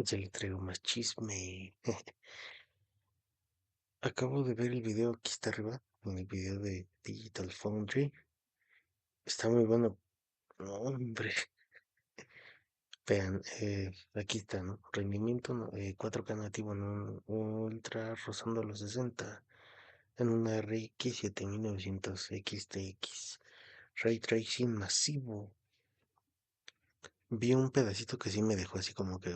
Ya le traigo más chisme. Acabo de ver el video, aquí está arriba, en el video de Digital Foundry. Está muy bueno. No, hombre. Vean, aquí está, ¿no? Rendimiento 4K nativo en un Ultra rozando los 60 en una RX 7900 XTX. Ray Tracing masivo. Vi un pedacito que sí me dejó así como que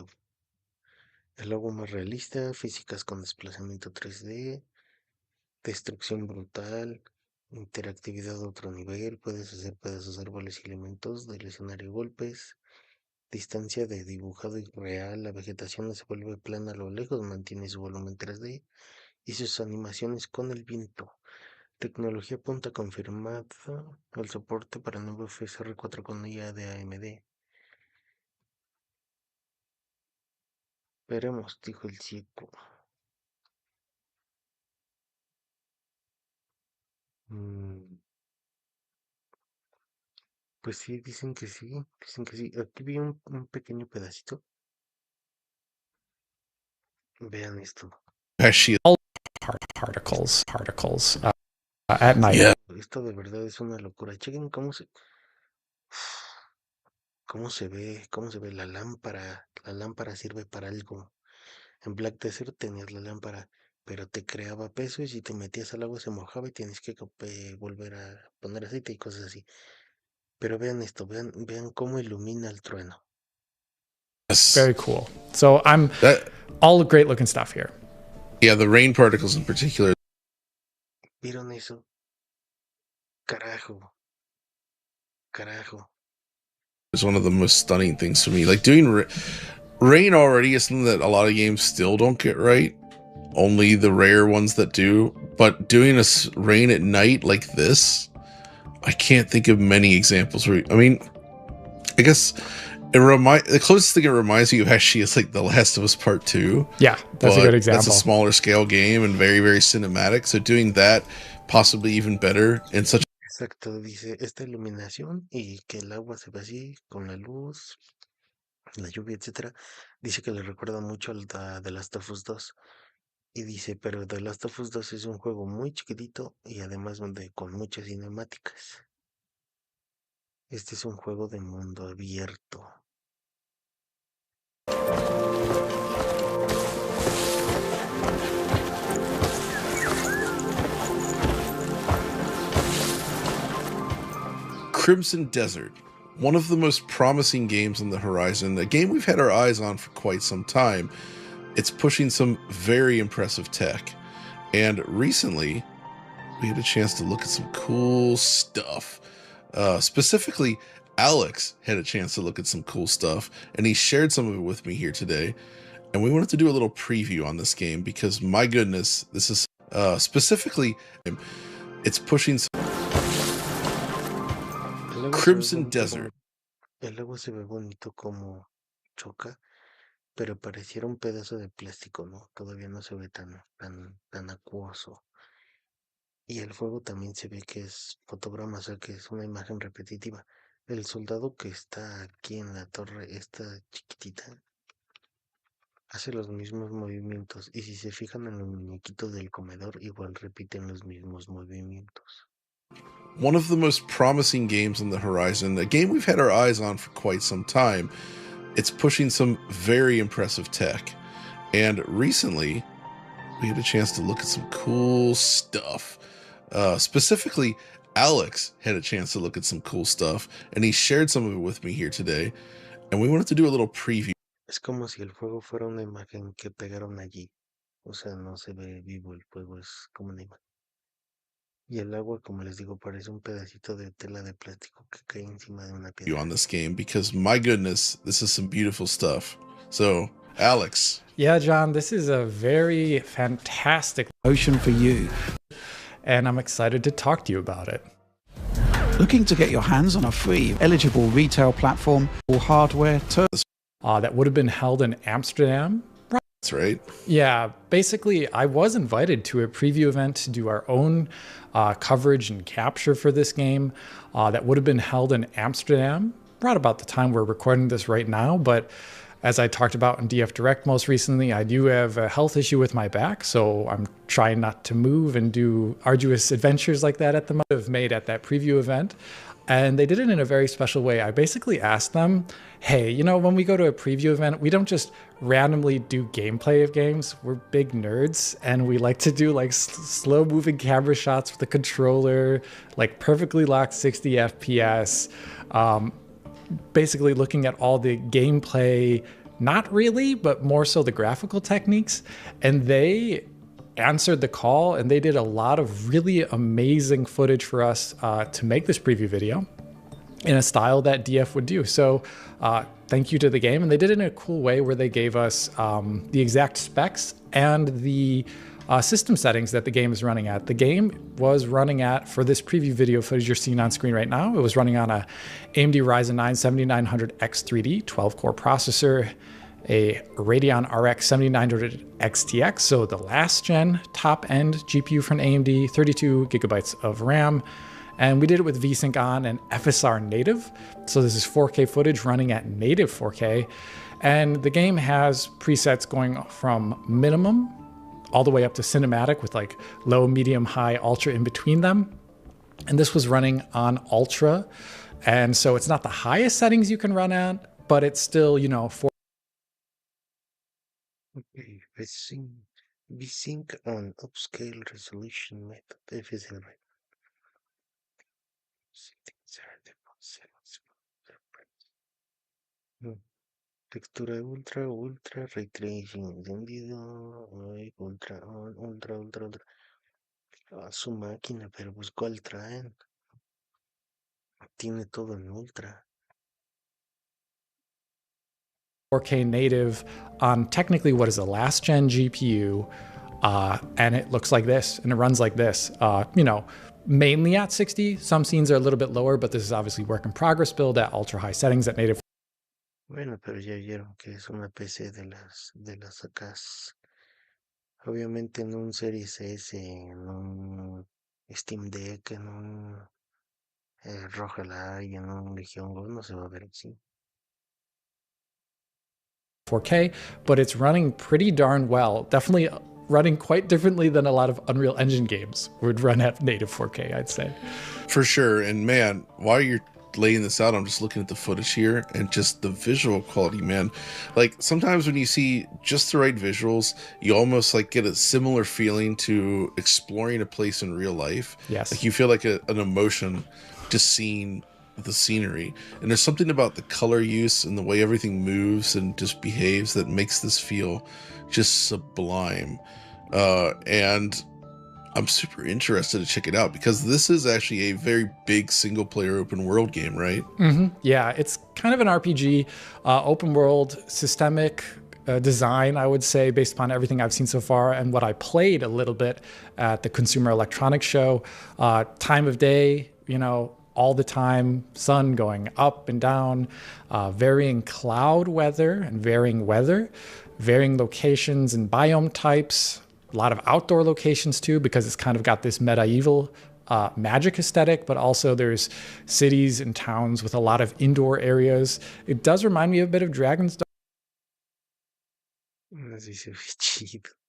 el logo más realista, físicas con desplazamiento 3D, destrucción brutal, interactividad a otro nivel, puedes hacer pedazos, árboles y elementos del escenario, golpes, distancia de dibujado y real, la vegetación no se vuelve plana a lo lejos, mantiene su volumen 3D y sus animaciones con el viento. Tecnología punta confirmada, el soporte para nuevo FSR 4 con IA de AMD. Veremos, dijo el ciego. Mm, pues sí, dicen que sí, dicen que sí. Aquí vi un pequeño pedacito. Vean esto. Actually, all particles at night. Yeah. Esto de verdad es una locura. Chequen cómo se ve la lámpara. La lámpara sirve para algo. En Black Desert tenías la lámpara, pero te creaba peso y si te metías al agua se mojaba y tienes que volver a poner aceite y cosas así. Pero vean esto, vean cómo ilumina el trueno. Very cool. So all great looking stuff here. Yeah, the rain particles in particular. ¿Vieron eso? Carajo. Carajo. Is one of the most stunning things for me. Like doing rain already is something that a lot of games still don't get right. Only the rare ones that do. But doing a rain at night like this, I can't think of many examples where, I mean, I guess the closest thing it reminds me of actually is like The Last of Us Part 2. Yeah, that's a good example. That's a smaller scale game and very, very cinematic. So doing that possibly even better in such. Exacto, dice esta iluminación y que el agua se ve así con la luz, la lluvia, etcétera. Dice que le recuerda mucho al The Last of Us 2. Y dice, pero The Last of Us 2 es un juego muy chiquitito y además con muchas cinemáticas. Este es un juego de mundo abierto. Crimson Desert, one of the most promising games on the horizon, a game we've had our eyes on for quite some time. It's pushing some very impressive tech. And recently, we had a chance to look at some cool stuff. Specifically, Alex had a chance to look at some cool stuff, and he shared some of it with me here today. And we wanted to do a little preview on this game because, my goodness, this is specifically, it's pushing some. Crimson Desert. El agua se ve bonito como choca, pero pareciera un pedazo de plástico, ¿no? Todavía no se ve tan acuoso. Y el fuego también se ve que es fotograma, o sea que es una imagen repetitiva. El soldado que está aquí en la torre, esta chiquitita, hace los mismos movimientos. Y si se fijan en los muñequitos del comedor, igual repiten los mismos movimientos. One of the most promising games on the horizon, a game we've had our eyes on for quite some time. It's pushing some very impressive tech. And recently, we had a chance to look at some cool stuff. Specifically, Alex had a chance to look at some cool stuff, and he shared some of it with me here today. And we wanted to do a little preview. Es como si el fuego fuera una imagen que pegaron allí. O sea, no se ve vivo el fuego, es como una imagen. Y el agua, como les digo, parece un pedacito de tela de plástico que cae encima de una piedra. On this game, because my goodness, this is some beautiful stuff. So, Alex. Yeah, John, this is a very fantastic motion for you. And I'm excited to talk to you about it. Looking to get your hands on a free, eligible retail platform or hardware that would have been held in Amsterdam. That's right. Yeah, basically, I was invited to a preview event to do our own coverage and capture for this game that would have been held in Amsterdam, right about the time we're recording this right now. But As I talked about in DF Direct most recently, I do have a health issue with my back, so I'm trying not to move and do arduous adventures like that at the moment. I've made at that preview event. And they did it in a very special way. I basically asked them, hey, you know, when we go to a preview event, we don't just randomly do gameplay of games. We're big nerds, and we like to do like slow moving camera shots with the controller, like perfectly locked 60 FPS, basically looking at all the gameplay, not really, but more so the graphical techniques. And they answered the call, and they did a lot of really amazing footage for us to make this preview video in a style that DF would do. So thank you to the game. And they did it in a cool way where they gave us the exact specs and the system settings that the game is running at. The game was running at, for this preview video footage you're seeing on screen right now, it was running on a AMD Ryzen 9 7900X 3D 12-core processor, a Radeon RX 7900 XTX, so the last gen top-end GPU from AMD, 32 gigabytes of RAM, and we did it with VSync on and FSR native. So this is 4K footage running at native 4K, and the game has presets going from minimum all the way up to cinematic with like low, medium, high, ultra in between them. And this was running on ultra, and so it's not the highest settings you can run at, but it's still, you know, Okay, VSync on upscale resolution method. FSR. Settings are the concepts. Textura ultra, ray tracing encendido, ultra, ultra. A su máquina, pero pues ¿cuál traen? Tiene todo en ultra. 4K native on technically what is a last gen GPU, and it looks like this and it runs like this. You know, mainly at 60. Some scenes are a little bit lower, but this is obviously work in progress build at ultra high settings at native. Bueno, pero ya vieron que es una PC de las acás. Obviamente en un Series S, en un Steam Deck, en un ROG Ally, en un Legion Go, no se va a ver así. 4K, but it's running pretty darn well. Definitely running quite differently than a lot of Unreal Engine games would run at native 4K, I'd say. For sure. And man, while you're laying this out, I'm just looking at the footage here and just the visual quality, man. Like sometimes when you see just the right visuals, you almost like get a similar feeling to exploring a place in real life. Yes. Like you feel like an emotion just seeing the scenery. And there's something about the color use and the way everything moves and just behaves that makes this feel just sublime. And I'm super interested to check it out because this is actually a very big single player open world game, right? Mm-hmm. Yeah, it's kind of an RPG, open world, systemic design, I would say, based upon everything I've seen so far and what I played a little bit at the Consumer Electronics Show. Time of day, you know, all the time, sun going up and down, varying cloud weather and varying weather, varying locations and biome types, a lot of outdoor locations too, because it's kind of got this medieval magic aesthetic, but also there's cities and towns with a lot of indoor areas. It does remind me a bit of Dragon's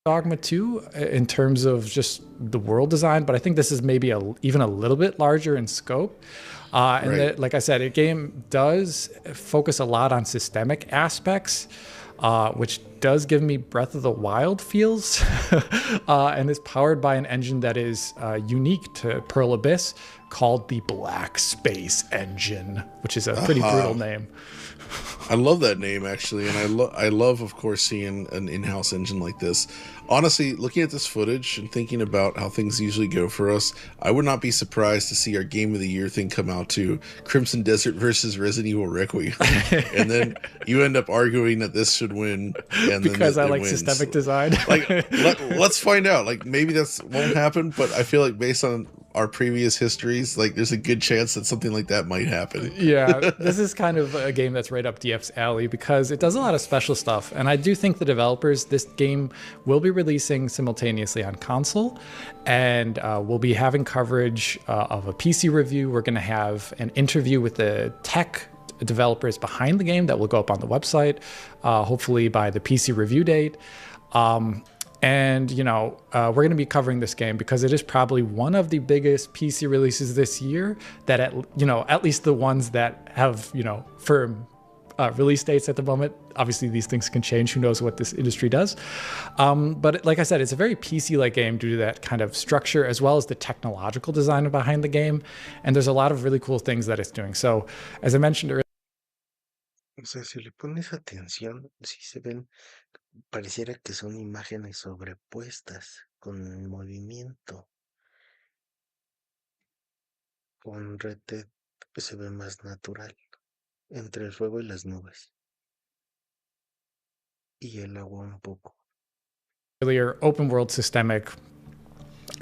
Dogma 2 in terms of just the world design, but I think this is maybe even a little bit larger in scope. And right. Like I said, the game does focus a lot on systemic aspects, which does give me Breath of the Wild feels, and is powered by an engine that is unique to Pearl Abyss called the Black Space Engine, which is a pretty brutal name. I love that name, actually, and I love, of course, seeing an in-house engine like this. Honestly, looking at this footage and thinking about how things usually go for us, I would not be surprised to see our Game of the Year thing come out to Crimson Desert versus Resident Evil Requiem, and then you end up arguing that this should win, and because then I like wins. Systemic design. Like, let's find out. Like, maybe that won't happen, but I feel like based on our previous histories, like there's a good chance that something like that might happen. Yeah, this is kind of a game that's right up DF's alley because it does a lot of special stuff. And I do think the developers, this game will be releasing simultaneously on console, and we'll be having coverage of a PC review. We're going to have an interview with the tech developers behind the game that will go up on the website, hopefully by the PC review date. And we're going to be covering this game because it is probably one of the biggest PC releases this year. That at least the ones that have firm release dates at the moment. Obviously, these things can change. Who knows what this industry does? But like I said, it's a very PC-like game due to that kind of structure as well as the technological design behind the game. And there's a lot of really cool things that it's doing. So, as I mentioned earlier. O sea, si le pones atención, sí se ven, pareciera que son imágenes sobrepuestas con movimiento. Con Red Dead se ve más natural, entre el fuego y las nubes, y el agua un poco. Earlier, open world systemic,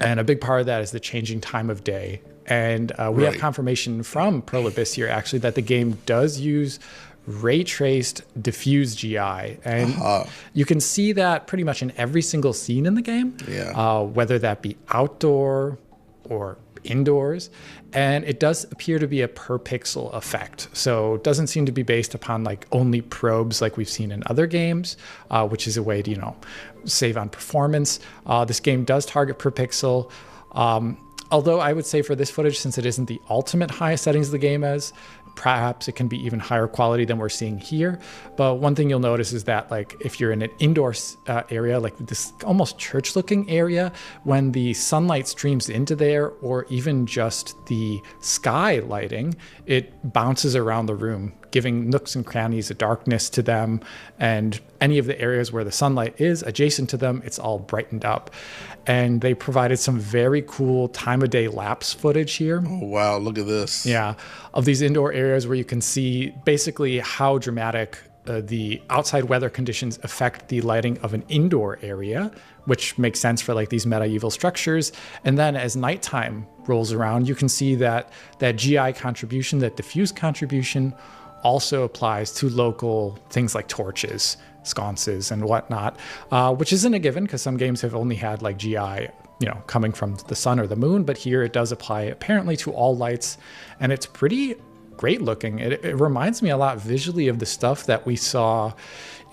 and a big part of that is the changing time of day. And we have confirmation from Prolibis here actually that the game does use ray traced diffuse GI, and you can see that pretty much in every single scene in the game, whether that be outdoor or indoors. And it does appear to be a per pixel effect, so it doesn't seem to be based upon like only probes like we've seen in other games, which is a way to save on performance. This game does target per pixel, although I would say for this footage, since it isn't the ultimate highest settings of the game as, perhaps it can be even higher quality than we're seeing here. But one thing you'll notice is that like if you're in an indoor area, like this almost church looking area, when the sunlight streams into there, or even just the sky lighting, it bounces around the room, giving nooks and crannies a darkness to them. And any of the areas where the sunlight is adjacent to them, it's all brightened up. And they provided some very cool time of day lapse footage here. Oh, wow. Look at this. Yeah. Of these indoor areas where you can see basically how dramatic the outside weather conditions affect the lighting of an indoor area, which makes sense for like these medieval structures. And then as nighttime rolls around, you can see that GI contribution, that diffuse contribution, also applies to local things like torches, sconces, and whatnot, which isn't a given because some games have only had like GI, coming from the sun or the moon. But here it does apply apparently to all lights, and it's pretty great looking. It reminds me a lot visually of the stuff that we saw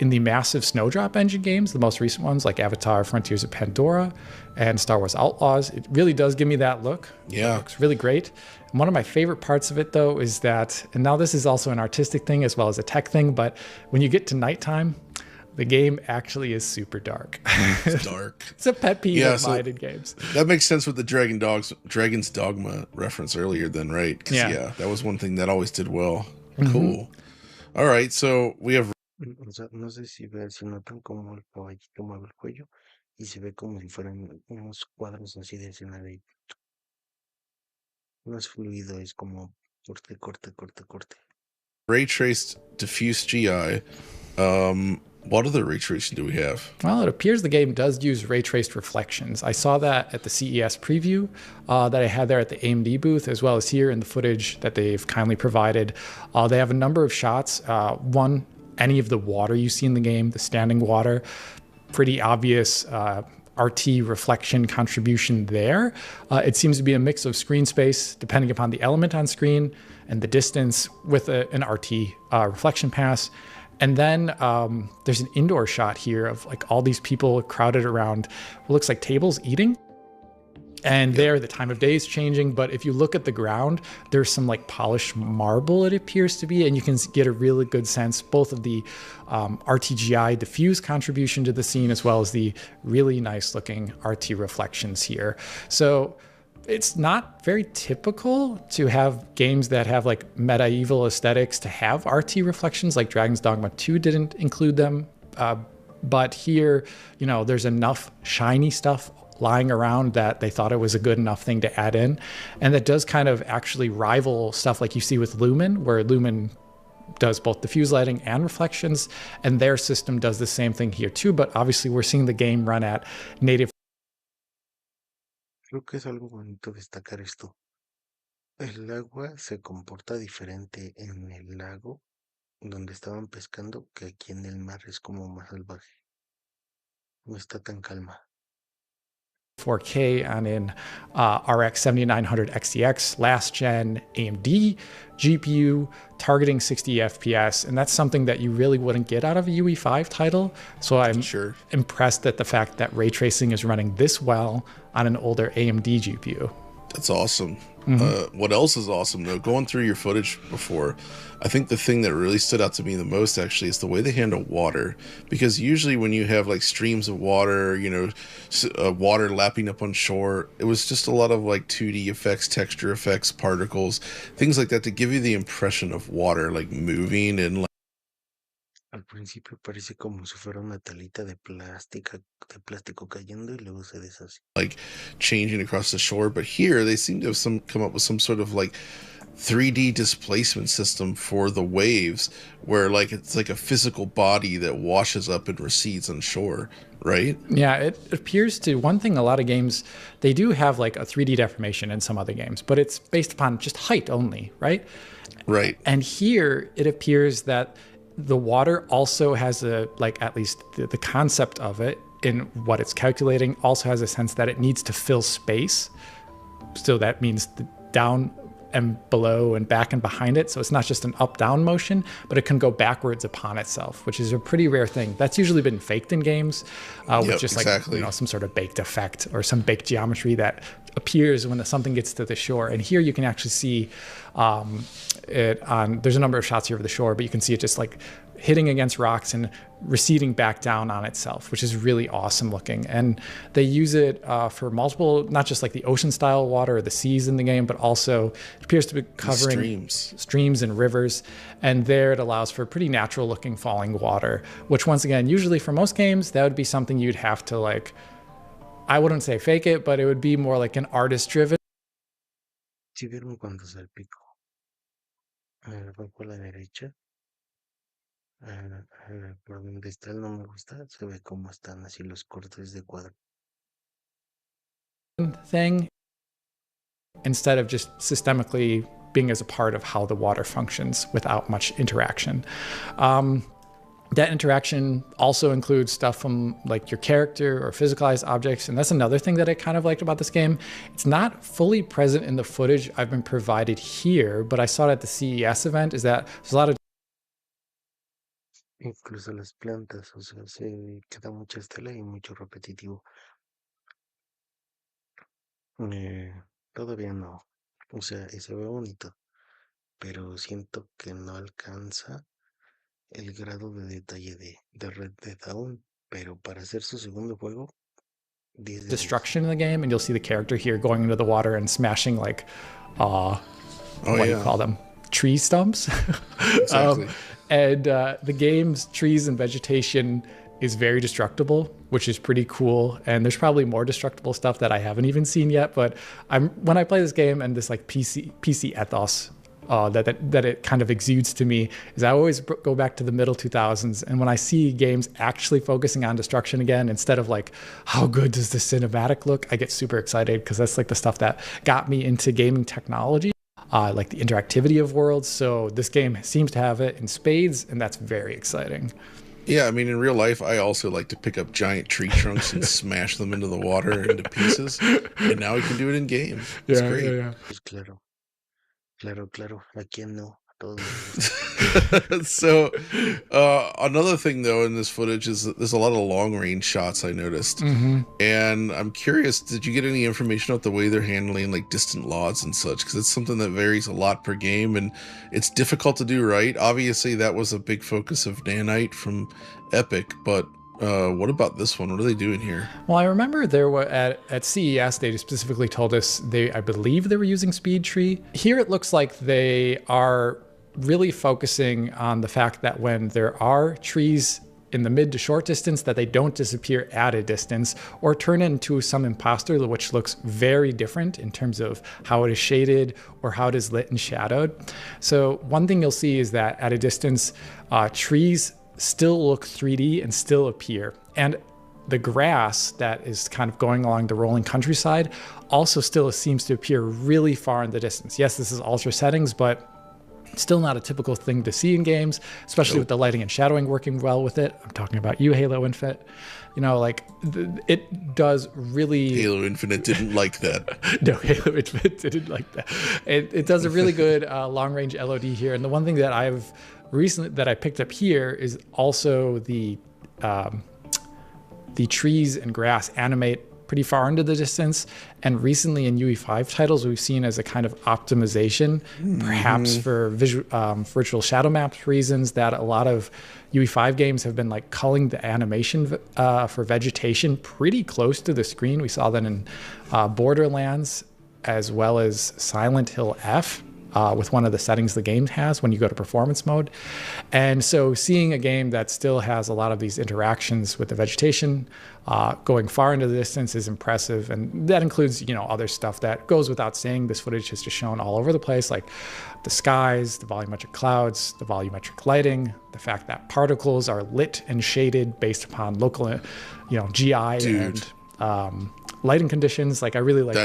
in the massive Snowdrop engine games, the most recent ones like Avatar, Frontiers of Pandora, and Star Wars Outlaws. It really does give me that look. Yeah. It looks really great. And one of my favorite parts of it, though, is that, and now this is also an artistic thing as well as a tech thing, but when you get to nighttime, the game actually is super dark. It's dark. It's a pet peeve of mine in games. That makes sense with the Dragon's Dogma reference earlier then, right? Yeah, that was one thing that always did well. Cool. All right, so we have... O sea, no sé si notan como el caballito mueve el cuello y se ve como si fueran unos cuadros así de escena de... No es fluido, es como corte, corte, corte, corte. Ray traced diffuse GI. What other ray tracing do we have? Well, it appears the game does use ray traced reflections. I saw that at the CES preview that I had there at the AMD booth, as well as here in the footage that they've kindly provided. They have a number of shots. One, any of the water you see in the game, the standing water, pretty obvious RT reflection contribution there. It seems to be a mix of screen space, depending upon the element on screen, and the distance with an RT reflection pass. And then there's an indoor shot here of like all these people crowded around what looks like tables eating. And there, the time of day is changing. But if you look at the ground, there's some like polished marble, it appears to be. And you can get a really good sense both of the RTGI diffuse contribution to the scene, as well as the really nice looking RT reflections here. So it's not very typical to have games that have like medieval aesthetics to have RT reflections, like Dragon's Dogma 2 didn't include them. But here, there's enough shiny stuff lying around that they thought it was a good enough thing to add in. And that does kind of actually rival stuff like you see with Lumen, where Lumen does both diffuse lighting and reflections, and their system does the same thing here too. But obviously we're seeing the game run at native. Creo que es algo bonito destacar esto. El agua se comporta diferente en el lago donde estaban pescando que aquí en el mar es como más salvaje. No está tan calma. 4K on an RX 7900 XTX last gen AMD GPU targeting 60 FPS, and that's something that you really wouldn't get out of a UE5 title. So I'm impressed at the fact that ray tracing is running this well on an older AMD GPU. That's awesome. What else is awesome though, going through your footage before, I think the thing that really stood out to me the most actually is the way they handle water, because usually when you have like streams of water, you know, water lapping up on shore, it was just a lot of like 2D effects, texture effects, particles, things like that to give you the impression of water like moving and Al principio parece como si fuera una talita de plástico cayendo y luego se deshace. like changing across the shore. But here they seem to have come up with some sort of like 3D displacement system for the waves, where like it's like a physical body that washes up and recedes on shore, right? Yeah, it appears to, one thing, a lot of games, they do have like a 3D deformation in some other games, but it's based upon just height only, right? Right. And here it appears that the water also has a, like, at least the concept of it in what it's calculating also has a sense that it needs to fill space. So that means the down and below and back and behind it. So it's not just an up-down motion, but it can go backwards upon itself, which is a pretty rare thing. That's usually been faked in games with just like, you know, some sort of baked effect or some baked geometry that appears when something gets to the shore. And here you can actually see it on, there's a number of shots here of the shore, but you can see it just like hitting against rocks and receding back down on itself, which is really awesome looking. And they use it for multiple, not just like the ocean style water or the seas in the game, but also it appears to be covering streams and rivers. And there it allows for pretty natural looking falling water, which once again, usually for most games, that would be something you'd have to like, I wouldn't say fake it, but it would be more like an artist driven. Si vieron cuando salpico abajo a la derecha, por donde está el no me gusta, se ve cómo están así los cortes de cuadro. Thing instead of just systemically being as a part of how the water functions without much interaction. That interaction also includes stuff from like your character or physicalized objects. And that's another thing that I kind of liked about this game. It's not fully present in the footage I've been provided here, but I saw it at the CES event, is that there's a lot of Incluso las plantas, o sea, se queda mucha estela y mucho repetitivo. Todavía no, o sea, y se ve bonito, pero siento que no alcanza el grado de detalle de Red Dead aún, pero para hacer su segundo juego, 10 de 10. destruction in the game, and you'll see the character here going into the water and smashing like, what do you call them? Tree stumps. Exactly. And the game's trees and vegetation is very destructible, which is pretty cool. And there's probably more destructible stuff that I haven't even seen yet. But when I play this game and this like PC ethos that it kind of exudes to me, is I always go back to the middle 2000s. And when I see games actually focusing on destruction again, instead of like, how good does the cinematic look? I get super excited because that's like the stuff that got me into gaming technology. Like the interactivity of worlds. So this game seems to have it in spades, and that's very exciting. Yeah, I mean, in real life, I also like to pick up giant tree trunks and smash them into the water into pieces. And now we can do it in game. It's great. Yeah. Pues claro, ¿a quién no? So another thing though in this footage is that there's a lot of long range shots I noticed, and I'm curious, did you get any information about the way they're handling like distant lots and such, because it's something that varies a lot per game and it's difficult to do right. Obviously that was a big focus of Nanite from Epic, but what about this one? What are they doing here? Well, I remember there were at CES, they specifically told us I believe they were using Speed Tree. Here it looks like they are really focusing on the fact that when there are trees in the mid to short distance, that they don't disappear at a distance or turn into some imposter, which looks very different in terms of how it is shaded or how it is lit and shadowed. So one thing you'll see is that at a distance, trees still look 3D and still appear. And the grass that is kind of going along the rolling countryside also still seems to appear really far in the distance. Yes, this is ultra settings, but Still not a typical thing to see in games, especially with the lighting and shadowing working well with it. I'm talking about you, Halo Infinite. You know, like it does really. Halo Infinite didn't like that. No, Halo Infinite didn't like that. It does a really good long range LOD here. And the one thing that I've recently that I picked up here is also the trees and grass animate pretty far into the distance. And recently in UE5 titles, we've seen as a kind of optimization, perhaps for virtual shadow maps reasons, that a lot of UE5 games have been like culling the animation for vegetation pretty close to the screen. We saw that in Borderlands as well as Silent Hill F. With one of the settings the game has when you go to performance mode. And so seeing a game that still has a lot of these interactions with the vegetation going far into the distance is impressive. And that includes, you know, other stuff that goes without saying. This footage is just shown all over the place, like the skies, the volumetric clouds, the volumetric lighting, the fact that particles are lit and shaded based upon local, you know, GI and lighting conditions. Like I really like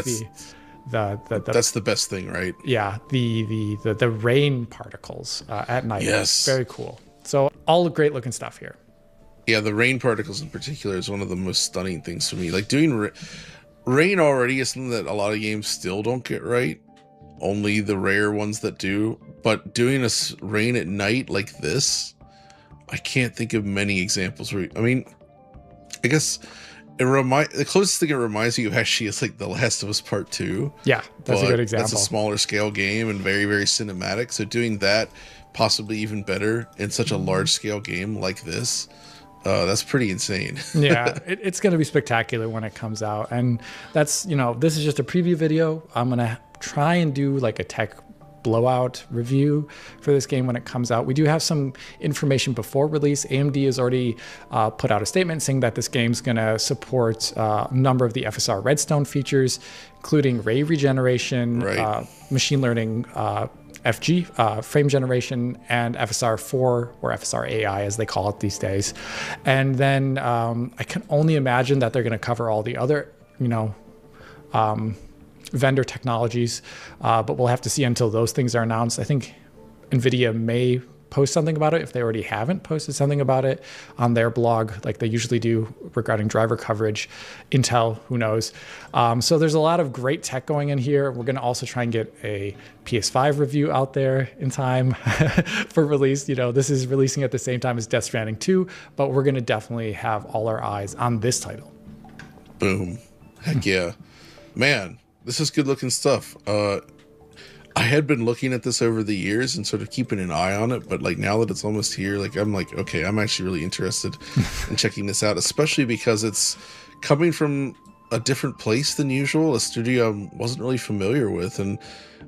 that's the best thing, right? Yeah, the rain particles at night. Yes, very cool. So all great looking stuff here. Yeah, the rain particles in particular is one of the most stunning things for me. Like doing rain already is something that a lot of games still don't get right. Only the rare ones that do. But doing rain at night like this, I can't think of many examples where. I mean, I guess. The closest thing it reminds me of actually is like The Last of Us Part 2. Yeah, that's a good example. That's a smaller scale game and very, very cinematic. So doing that possibly even better in such a large scale game like this, that's pretty insane. Yeah, it's going to be spectacular when it comes out. And that's, you know, this is just a preview video. I'm going to try and do like a tech blowout review for this game when it comes out. We do have some information before release. AMD has already put out a statement saying that this game's going to support a number of the FSR Redstone features, including ray regeneration, machine learning, FG, frame generation, and FSR4 or FSR AI as they call it these days. And then I can only imagine that they're going to cover all the other, you know, vendor technologies, but we'll have to see until those things are announced. I think NVIDIA may post something about it if they already haven't posted something about it on their blog like they usually do regarding driver coverage. Intel, who knows? So there's a lot of great tech going in here. We're going to also try and get a PS5 review out there in time for release. You know, this is releasing at the same time as Death Stranding 2, but we're going to definitely have all our eyes on this title. Boom. Heck yeah. Man, this is good looking stuff. I had been looking at this over the years and sort of keeping an eye on it, but like now that it's almost here, like I'm like, okay, I'm actually really interested in checking this out, especially because it's coming from a different place than usual, a studio I wasn't really familiar with, and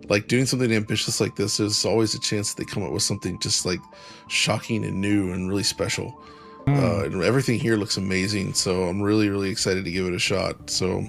like doing something ambitious like this, there's always a chance that they come up with something just like shocking and new and really special. And everything here looks amazing, so I'm really, really excited to give it a shot. So